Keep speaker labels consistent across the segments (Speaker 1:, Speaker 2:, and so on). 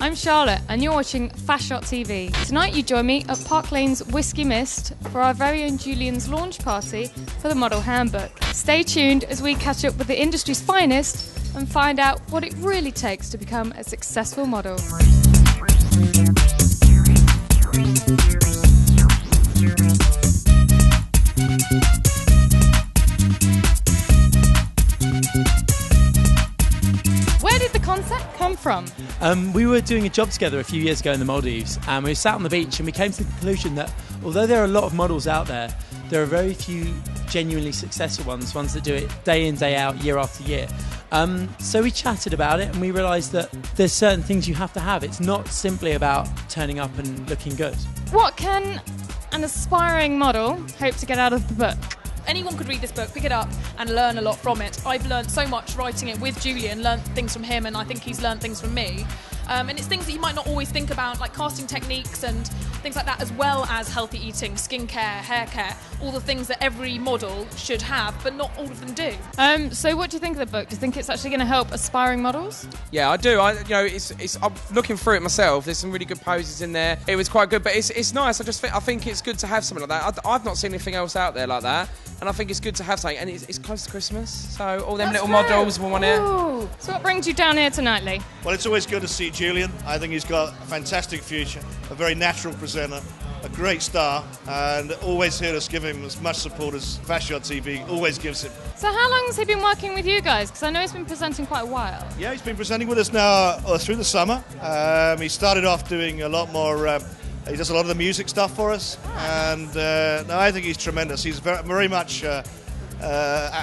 Speaker 1: I'm Charlotte and you're watching Fast Shot TV. Tonight you join me at Park Lane's Whiskey Mist for our very own Julian's launch party for the Model Handbook. Stay tuned as we catch up with the industry's finest and find out what it really takes to become a successful model. Where did the concept come from?
Speaker 2: We were doing a job together a few years ago in the Maldives, and we sat on the beach and we came to the conclusion that although there are a lot of models out there, there are very few genuinely successful ones that do it day in, day out, year after year. So we chatted about it and we realised that there's certain things you have to have. It's not simply about turning up and looking good.
Speaker 1: What can an aspiring model hope to get out of the book?
Speaker 3: Anyone could read this book, pick it up and learn a lot from it. I've learned so much writing it with Julian, learned things from him, and I think he's learned things from me. And it's things that you might not always think about, like casting techniques and things like that, as well as healthy eating, skincare, hair care, all the things that every model should have, but not all of them do.
Speaker 1: So what do you think of the book? Do you think it's actually going to help aspiring models?
Speaker 4: Yeah, I do. I'm looking through it myself. There's some really good poses in there. It was quite good, but it's nice. I think it's good to have something like that. I've not seen anything else out there like that, and I think it's good to have something. And it's close to Christmas, so all them little models will want it.
Speaker 1: So what brings you down here tonight, Lee?
Speaker 5: Well, it's always good to see Julian. I think he's got a fantastic future, a very natural presenter, a great star, and always here to give him as much support as Fast Shot TV always gives him.
Speaker 1: So how long has he been working with you guys? Because I know he's been presenting quite a while.
Speaker 5: Yeah, he's been presenting with us now through the summer. He started off doing a lot more, he does a lot of the music stuff for us, and no, I think he's tremendous. He's very much at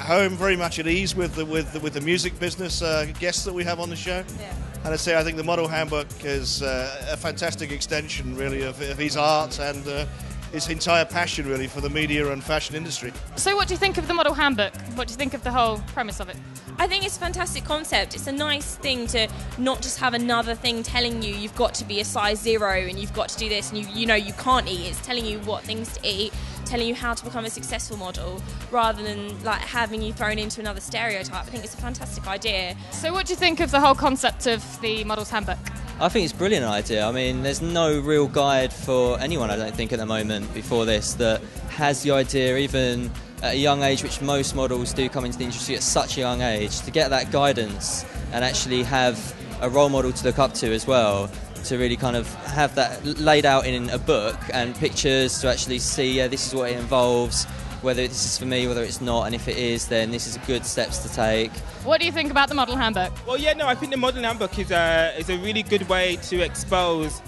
Speaker 5: home, very much at ease with the music business guests that we have on the show.
Speaker 3: Yeah.
Speaker 5: And I think the Model Handbook is a fantastic extension, really, of his art and his entire passion, really, for the media and fashion industry.
Speaker 1: So what do you think of the Model Handbook? What do you think of the whole premise of it?
Speaker 6: I think it's a fantastic concept. It's a nice thing to not just have another thing telling you you've got to be a size 0 and you've got to do this and you know you can't eat. It's telling you what things to eat, telling you how to become a successful model, rather than like having you thrown into another stereotype. I think it's a fantastic idea.
Speaker 1: So what do you think of the whole concept of the Model's Handbook?
Speaker 7: I think it's a brilliant idea. I mean, there's no real guide for anyone, I don't think, at the moment before this that has the idea, even at a young age, which most models do come into the industry at such a young age, to get that guidance and actually have a role model to look up to as well, to really kind of have that laid out in a book and pictures to actually see, yeah, this is what it involves, whether this is for me, whether it's not, and if it is, then this is good steps to take.
Speaker 1: What do you think about the Model Handbook?
Speaker 8: Well, yeah, no, I think the Model Handbook is a really good way to expose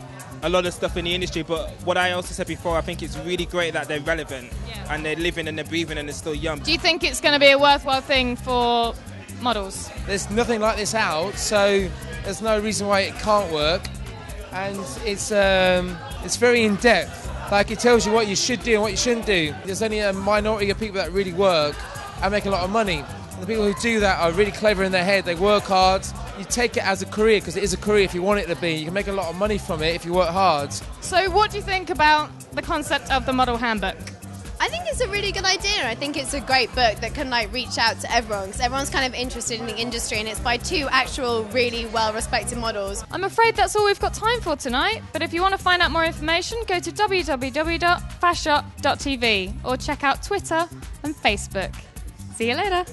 Speaker 8: a lot of stuff in the industry, but what I also said before, I think it's really great that they're relevant and they're living and they're breathing and they're still young.
Speaker 1: Do you think it's going to be a worthwhile thing for models?
Speaker 9: There's nothing like this out, so there's no reason why it can't work, and it's very in-depth. Like, it tells you what you should do and what you shouldn't do. There's only a minority of people that really work and make a lot of money. And the people who do that are really clever in their head. They work hard. You take it as a career, because it is a career if you want it to be. You can make a lot of money from it if you work hard.
Speaker 1: So what do you think about the concept of the Model Handbook?
Speaker 10: I think it's a really good idea. I think it's a great book that can reach out to everyone, because everyone's kind of interested in the industry, and it's by two actual really well-respected models.
Speaker 1: I'm afraid that's all we've got time for tonight, but if you want to find out more information, go to www.fastshot.tv or check out Twitter and Facebook. See you later.